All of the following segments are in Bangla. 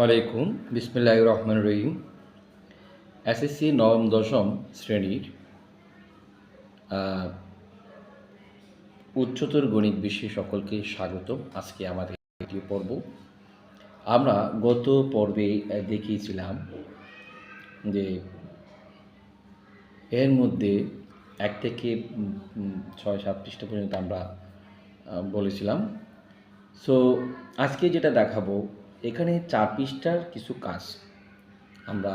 আলাইকুম বিসমিল্লাহির রহমানির রহিম। এসএসসি নবম দশম শ্রেণীর আহ, উচ্চতর গণিত বিষয়ে সকলকে স্বাগতম। আজকে আমাদের দ্বিতীয় পর্ব। আমরা গত পর্বে দেখিয়েছিলাম যে এর মধ্যে 1 থেকে 6-7 পৃষ্ঠা পর্যন্ত আমরা বলেছিলাম। সো আজকে যেটা দেখাবো, এখানে 4 পৃষ্ঠার কিছু কাজ আমরা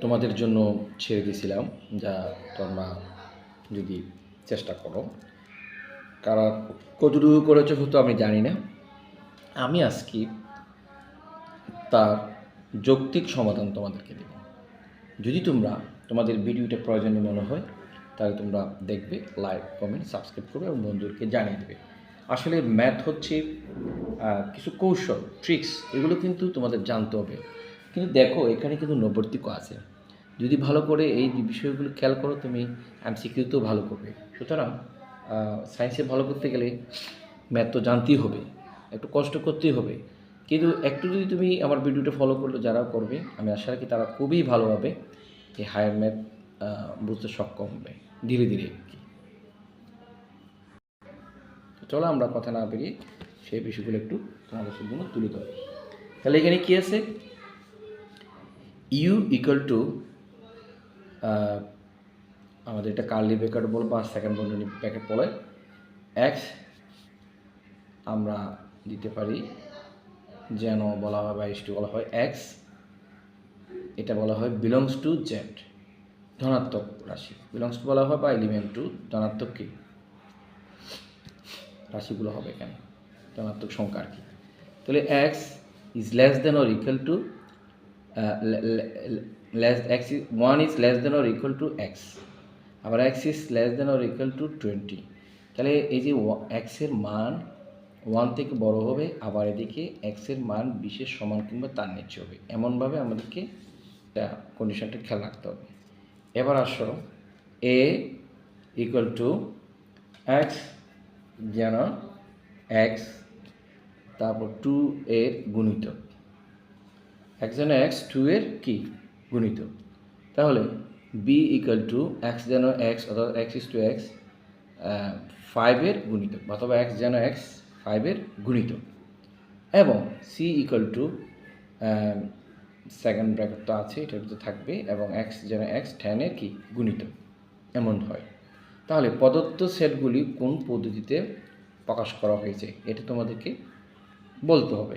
তোমাদের জন্য ছেড়ে দিয়েছিলাম, যা তোমরা যদি চেষ্টা করো, কারা কতটুকু করেছো হয়তো আমি জানি না। আমি আজকে তার যৌক্তিক সমাধান তোমাদেরকে দেব। যদি তোমাদের ভিডিওটা প্রয়োজনীয় মনে হয় তাহলে তোমরা দেখবে, লাইক কমেন্ট সাবস্ক্রাইব করবে এবং বন্ধুদেরকে জানিয়ে দেবে। আসলে ম্যাথ হচ্ছে কিছু কৌশল, ট্রিক্স, এগুলো কিন্তু তোমাদের জানতে হবে। কিন্তু দেখো, এখানে কিন্তু নৈর্ব্যক্তিকও আছে। যদি ভালো করে এই বিষয়গুলো খেয়াল করো, তুমি এমসিকিউতেও ভালো করবে। সুতরাং সায়েন্সে ভালো করতে গেলে ম্যাথ তো জানতেই হবে, একটু কষ্ট করতেই হবে। কিন্তু একটু যদি তুমি আমার ভিডিওটা ফলো করলে, যারা করবে আমি আশা রাখি তারা খুবই ভালোভাবে এই হায়ার ম্যাথ বুঝতে সক্ষম হবে ধীরে ধীরে। চলো আমরা কথা না বেরিয়ে সেই বিষয়গুলো একটু তোমাদের জন্য তুলে ধরি। তাহলে এখানে কী আছে? ইউ ইকুয়াল টু, আমাদের এটা কার্লি ব্র্যাকেট বলে বা সেকেন্ড বন্ধনী ব্র্যাকেট বলে, এক্স আমরা দিতে পারি, যেন বলা হয় বা ইস্টু বলা হয় এক্স, এটা বলা হয় বিলংস টু জেড, ধনাত্মক রাশি। বিলংস টু বলা হয় বা এলিমেন্ট টু ধনাত্মক কি রাশিগুলো হবে কেন, ধনাত্মক সংখ্যা আর কি। তাহলে X is less than or equal to X 1 is less than or equal to X, আবার X is less than or equal to 20। তাহলে এই যে এক্সের মান 1 থেকে বড় হবে, আবার এদিকে এক্সের মান 20-এর সমান কিংবা তার নিচে হবে, এমনভাবে আমাদেরকে কন্ডিশনটা খেয়াল রাখতে হবে। এবার আসো, এ ইকুয়াল টু এক্স, যেন এক্স, তারপর 2 এর গুণিতক, এক্স যেন এক্স 2 এর কি গুণিতক। তাহলে বি ইকুয়াল টু এক্স যেন এক্স, অর্থাৎ এক্স ইস টু এক্স 5 এর গুণিতক, অথবা এক্স যেন এক্স 5 এর গুণিতক। এবং C equal to, second bracket তো আছে, এটার ভিতরে থাকবে, এবং এক্স যেন এক্স 10 এর কি গুণিতক, এমন হয়। তাহলে প্রদত্ত সেটগুলি কোন পদ্ধতিতে প্রকাশ করা হয়েছে এটা তোমাদেরকে বলতে হবে।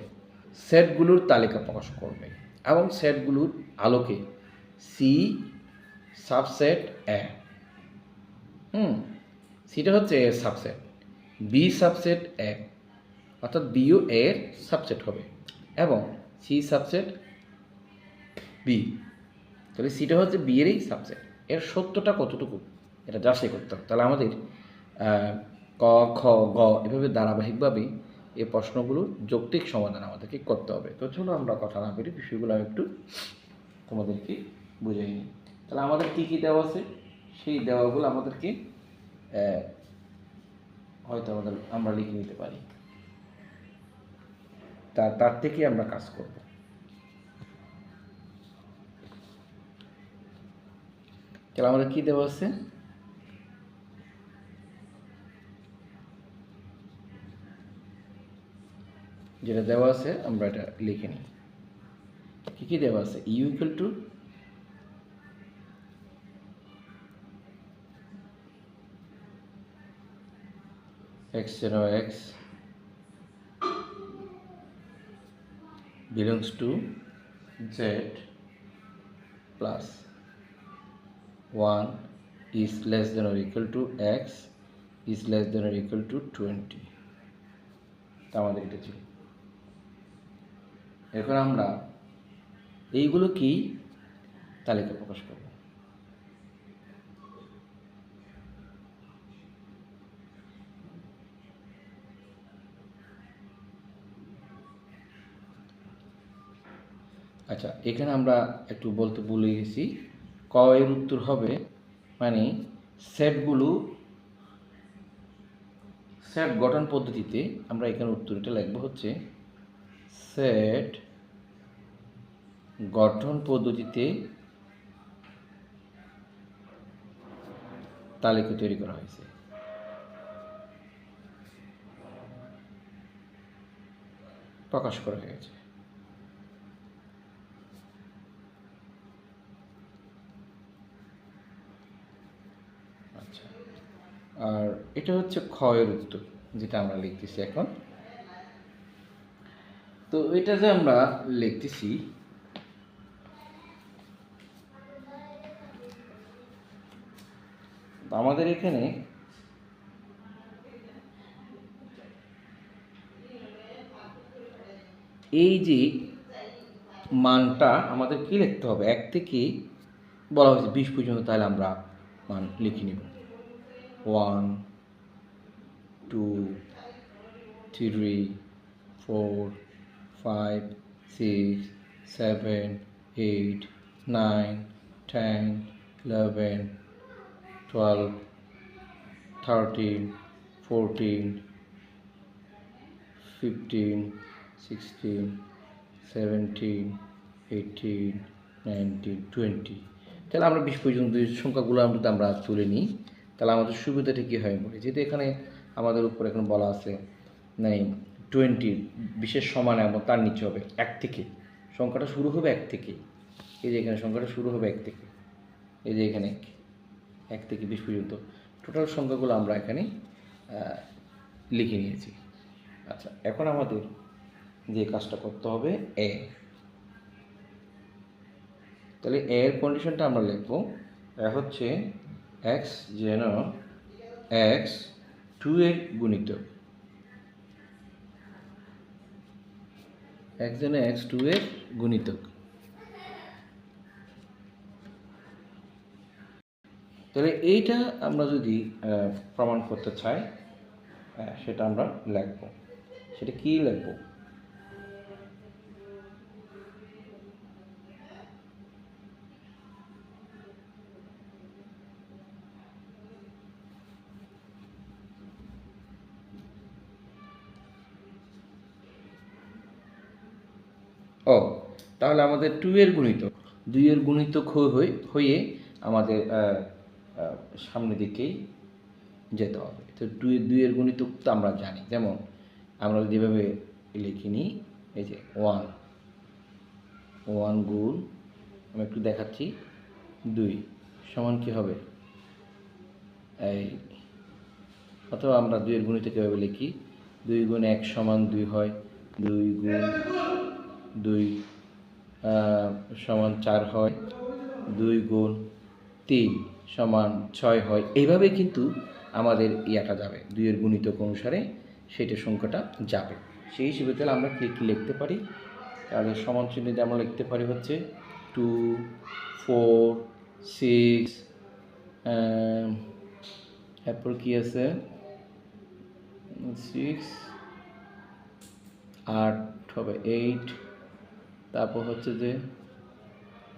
সেটগুলোর তালিকা প্রকাশ করবে এবং সেটগুলোর আলোকে সি সাবসেট এ, সিটা হচ্ছে এর সাবসেট, বি সাবসেট এ, অর্থাৎ বিও এর সাবসেট হবে, এবং সি সাবসেট বি। তাহলে সিটা হচ্ছে বি এরই সাবসেট। এর সত্যটা কতটুকু এটা যাচাই করতে হবে। তাহলে আমাদের ক, খ, গ এভাবে ধারাবাহিকভাবে এই প্রশ্নগুলোর যৌক্তিক সমাধান আমাদেরকে করতে হবে। তো চলো আমরা কথা না বলি, বিষয়গুলো আমি একটু তোমাদেরকে বুঝাই নিই। তাহলে আমাদের কী কী দেওয়া আছে, সেই দেওয়াগুলো আমাদেরকে হয়তো আমরা লিখে নিতে পারি, তার থেকে আমরা কাজ করব। তাহলে আমাদের কী দেওয়া আছে? যেটা দেওয়া আছে আমরা এটা লিখে নিই। কী কী দেওয়া আছে? ইউ ইকুয়াল টু এক্স যেন x belongs to Z plus 1 is less than or equal to x is less than or equal to 20। তা আমাদের এটা ছিল। এখন আমরা এইগুলো কি তালিকা প্রকাশ করব। আচ্ছা, এখানে আমরা একটু বলতে ভুলে গেছি, ক এর উত্তর হবে, মানে সেট গঠন পদ্ধতিতে আমরা এখানে উত্তরটা লিখব হচ্ছে সেট গঠন পদ্ধতিতে তালিকা তৈরি করা হয়েছে। প্রকাশ করা হয়েছে। আচ্ছা, আর এটা হচ্ছে ক্ষয়ের উত্তর, যেটা আমরা লিখতেছি এখন। তো এটা যে আমরা লিখতেছি, আমাদের এখানে এই যে মানটা আমাদের কি লিখতে হবে, 1 থেকে বলা হয়েছে 20 পর্যন্ত, তাহলে আমরা মান লিখে নিব। 1 2 3 4 5 6 7 8 9 10 11 12 13 14 15 16 17 18 19 20। তাহলে আমরা 20 পর্যন্ত সংখ্যাগুলো আমরা তুলে নিই, তাহলে আমাদের সুবিধাটা কী হয় বলি, যেহেতু এখানে আমাদের উপর এখন বলা আছে নাই 20 বিশেষ সমান এবং তার নিচে হবে 1 থেকে, সংখ্যাটা শুরু হবে 1 থেকে। এই যে এখানে সংখ্যাটা শুরু হবে 1 থেকে, এই যে এখানে 1 থেকে 20 পর্যন্ত টোটাল সংখ্যাগুলো আমরা এখানে লিখে নিয়েছি। আচ্ছা, এখন আমাদের যে কাজটা করতে হবে এ, তাহলে এর কন্ডিশনটা আমরা লিখব, এ হচ্ছে এক্স যেন এক্স 2 এর গুণিতক, এক্স যেন এক্স 2 এর গুণিতক। তাহলে এইটা আমরা যদি প্রমাণ করতে চাই, সেটা আমরা লিখব। সেটা কি লিখব? ও, তাহলে আমাদের 2 এর গুণিতক, 2 এর গুণিতক হয়ে আমাদের সামনের দিকেই যেতে হবে। তো 2 এর গুণিতক তো আমরা জানি, যেমন আমরা যেভাবে লিখে নিই, এই যে 1 গুণ, আমি একটু দেখাচ্ছি, 2 সমান কী হবে, এই, অথবা আমরা 2 এর গুণিতক কীভাবে লিখি, 2 গুণ 1 সমান 2 হয়, 2 গুণ 2 সমান 4 হয়, 2 গুণ 3 সমান 6 হয়। এইভাবে কিন্তু আমাদের ইয়াটা যাবে, 2 এর গুণিতক অনুসারে সেটা সংখ্যাটা যাবে। সেই হিসেবে তাহলে আমরা কি লিখতে পারি, তাহলে সমান চিহ্ন দিয়ে আমরা লিখতে পারি হচ্ছে 2 4 6, এরপর কি আছে 6, 8 হবে 8, তারপর হচ্ছে যে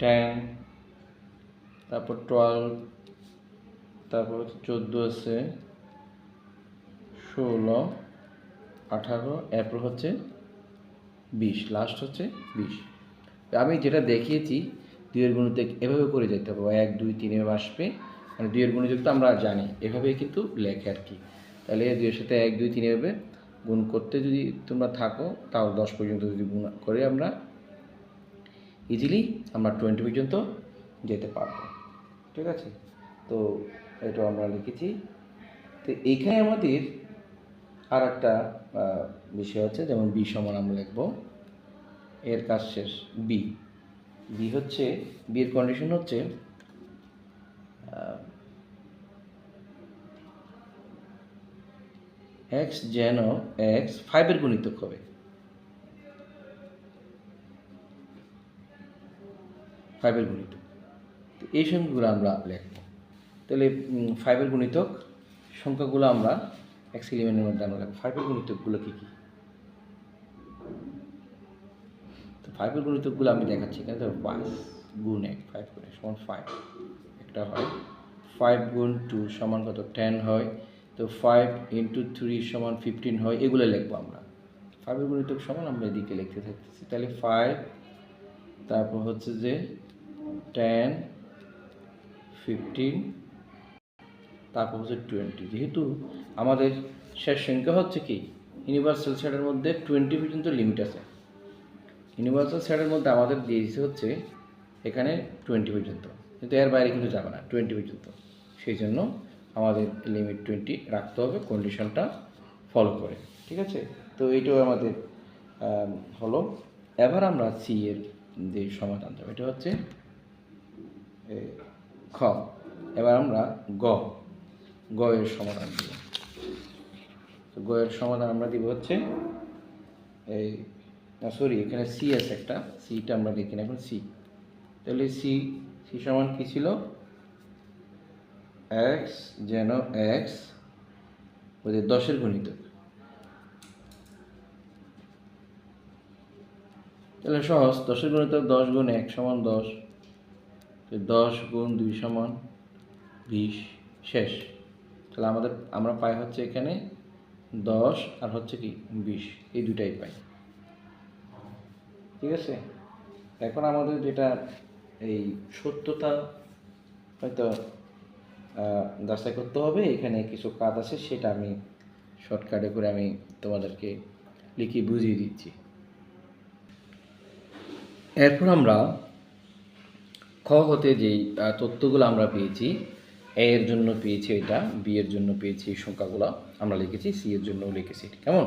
10, তারপর 12, তারপর হচ্ছে 14 আছে, 16, 18, এরপর হচ্ছে 20, লাস্ট হচ্ছে 20। আমি যেটা দেখিয়েছি 2 এর গুণিতক এভাবে করে যেতে হবে, 1 2 3 এভাবে আসবে, মানে 2 এর গুণিতক তো আমরা জানি, এভাবেই কিন্তু লেখে আর কি। তাহলে 2 এর সাথে 1 2 3 এভাবে গুণ করতে যদি তোমরা থাকো, তাও 10 পর্যন্ত যদি গুণ করে আমরা ইজিলি আমরা 20 পর্যন্ত যেতে পারবো। ঠিক আছে, তো এটা আমরা লিখেছি। তো এইখানে আমাদের আর একটা বিষয় হচ্ছে, যেমন বি সমান আমরা লিখব, এর কাজ শেষ, বি হচ্ছে, বি এর কন্ডিশন হচ্ছে এক্স যেন এক্স 5 এর গুণিতক হবে, 5 এর গুণিতক। তো এই সংখ্যাগুলো আমরা লিখব। তাহলে 5 এর গুণিতক সংখ্যাগুলো আমরা এক্স এলিমেন্টের মধ্যে আমরা লিখব। 5 এর গুণিতকগুলো কী কী? তো 5 এর গুণিতকগুলো আমি দেখাচ্ছি এখানে। তো 5 গুণ 1, 5 গুণ 1 সমান 5 একটা হয়, 5 গুণ 2 সমান কত 10 হয়, তো 5 ইন্টু 3 সমান 15 হয়, এগুলো লিখবো আমরা। 5 এর গুণিতক সমান আমরা এদিকে লিখতে থাকতেছি, তাহলে 5, তারপর হচ্ছে যে 10, 15, তারপর হচ্ছে 20। যেহেতু আমাদের শেষ সংখ্যা হচ্ছে কি ইউনিভার্সাল সেটের মধ্যে 20 পর্যন্ত লিমিট আছে, ইউনিভার্সাল সেটের মধ্যে আমাদের দিয়ে দিচ্ছে হচ্ছে এখানে 20 পর্যন্ত, কিন্তু এর বাইরে কিন্তু যাবে না 20 পর্যন্ত। সেই জন্য আমাদের লিমিট 20 রাখতে হবে কন্ডিশনটা ফলো করে, ঠিক আছে। তো এইটাও আমাদের হলো। এবার আমরা সি এর যে সমাধান দেবো এটা হচ্ছে খ। এবার আমরা গ এর সমাধান দিব। তো গ এর সমাধান আমরা দিব হচ্ছে এই সরি এখানে সি আছে একটা, সিটা আমরা দেখি না এখন সি। তাহলে সি সমান কী ছিল, এক্স যেন এক্স ওই যে 10-এর গুণিতক। তাহলে সহজ, 10-এর গুণিতক 10 গুণ 1 সমান 10, 10 গুণ 2 সমান 20, শেষ। তাহলে আমরা পাই হচ্ছে এখানে 10 আর হচ্ছে কি 20, এই দুটাই পাই, ঠিক আছে। এখন আমাদের যেটা এই সত্যতা হয়তো যাচাই করতে হবে, এখানে কিছু কাজ আছে, সেটা আমি শর্টকাটে করে আমি তোমাদেরকে লিখে বুঝিয়ে দিচ্ছি। এরপর আমরা খ হতে যেই তথ্যগুলো আমরা পেয়েছি, এ এর জন্য পেয়েছি এটা, বি এর জন্য পেয়েছি এই সংখ্যাগুলো আমরা লিখেছি, সি এর জন্যও লিখেছি, কেমন।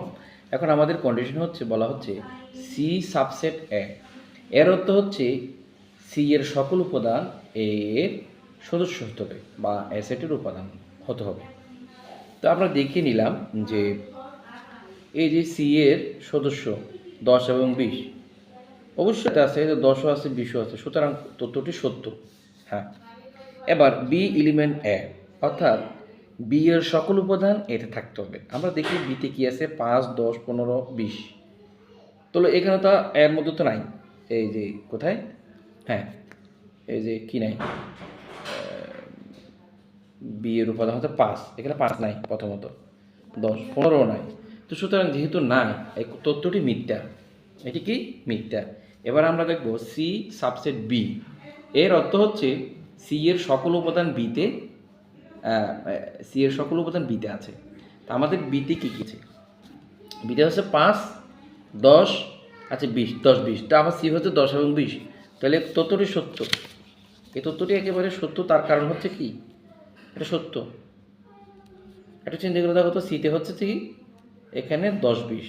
এখন আমাদের কন্ডিশন হচ্ছে, বলা হচ্ছে সি সাবসেট এ, এর অর্থ হচ্ছে সি এর সকল উপাদান এ এর সদস্য হতে হবে বা এ সেটের উপাদান হতে হবে। তো আমরা দেখে নিলাম যে এই যে সি এর সদস্য 10 এবং 20 অবশ্যই আছে, 10ও আছে 20ও আছে, সুতরাং তথ্যটি সত্য। হ্যাঁ, এবার বি এলিমেন্ট এ, অর্থাৎ বি এর সকল উপাদান এতে থাকতে হবে। আমরা দেখি বিতে কি আছে, 5, 10, 15, 20। তাহলে এখানে তো এর মধ্যে তো নাই, এই যে কোথায়, হ্যাঁ এই যে কি নাই, বি এর উপাদান হচ্ছে 5, এখানে 5 নাই, প্রথমত 10, 15ও নাই। তো সুতরাং যেহেতু নাই, এই তথ্যটি মিথ্যা, এটি কি মিথ্যা। এবার আমরা দেখব সি সাবসেট বি, এর অর্থ হচ্ছে সি এর সকল উপাদান বিতে, সি এর সকল উপাদান বিতে আছে। তা আমাদের বিতে কী কী আছে, বিতে হচ্ছে 5, 10, আচ্ছা 20, 10, 20, তা আমার সি হচ্ছে 10 এবং 20, তাহলে তথ্যটি সত্য। এই তথ্যটি একেবারে সত্য, তার কারণ হচ্ছে কি এটা সত্য। একটা চিন্তা করে দেখো তো, সিতে হচ্ছে কি এখানে 10, 20,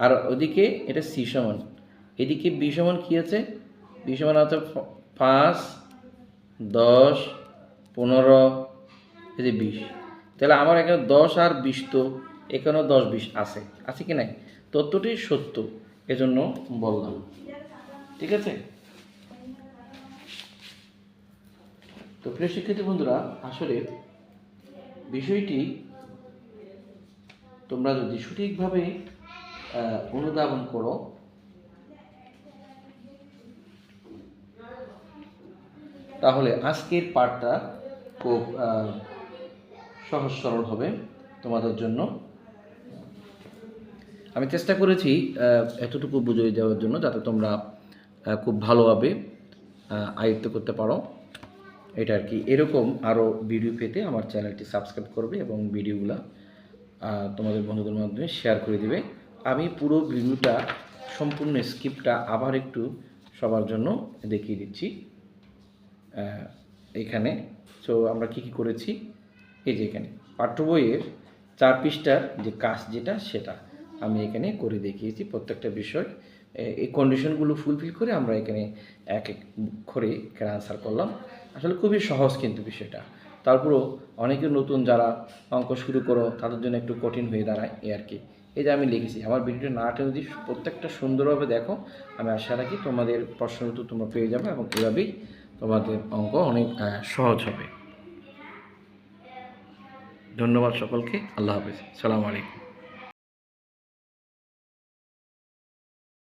আর ওদিকে এটা সি সমান, এদিকে বি সমান কী আছে, বি সমান আছে 5, 10, 15, এই যে 20। তাহলে আমার এখানে 10 আর 20, তো এখানেও 10, 20 আছে, আছে কি নাই, তথ্যটি সত্য, এজন্য বললাম, ঠিক আছে। তো প্রিয় শিক্ষার্থী বন্ধুরা, আসলে বিষয়টি তোমরা যদি সঠিকভাবে অনুধাবন করো, তাহলে আজকের পাঠটা খুব সহজ সরল হবে তোমাদের জন্য। আমি চেষ্টা করেছি এতটুকু বুঝিয়ে দেওয়ার জন্য, যাতে তোমরা খুব ভালোভাবে আয়ত্ত করতে পারো, এটা আর কি। এরকম আরও ভিডিও পেতে আমার চ্যানেলটি সাবস্ক্রাইব করবে এবং ভিডিওগুলো তোমাদের বন্ধুদের মাধ্যমে শেয়ার করে দিবে। আমি পুরো ভিডিওটা সম্পূর্ণ স্ক্রিপ্টটা আবার একটু সবার জন্য দেখিয়ে দিচ্ছি এখানে। সো আমরা কি করেছি, এই যে এখানে পাঠ্য বইয়ের 4 পৃষ্ঠার যে কাজ যেটা, সেটা আমি এখানে করে দেখিয়েছি। প্রত্যেকটা বিষয় এই কন্ডিশনগুলো ফুলফিল করে আমরা এখানে এক এক করে এখানে আনসার করলাম। আসলে খুবই সহজ কিন্তু বিষয়টা, তারপরেও অনেকে নতুন যারা অঙ্ক শুরু করো তাদের জন্য একটু কঠিন হয়ে দাঁড়ায়, এই আর কি। এই যে আমি লিখেছি, আমার ভিডিওটা না টেনে যদি প্রত্যেকটা সুন্দরভাবে দেখো, আমি আশা রাখি তোমাদের প্রশ্ন উত্তর তোমরা পেয়ে যাবে এবং এভাবেই তোমাদের অঙ্ক অনেক সহজ হবে। ধন্যবাদ সকলকে, আল্লাহ হাফেজ, সালামু আলাইকুম।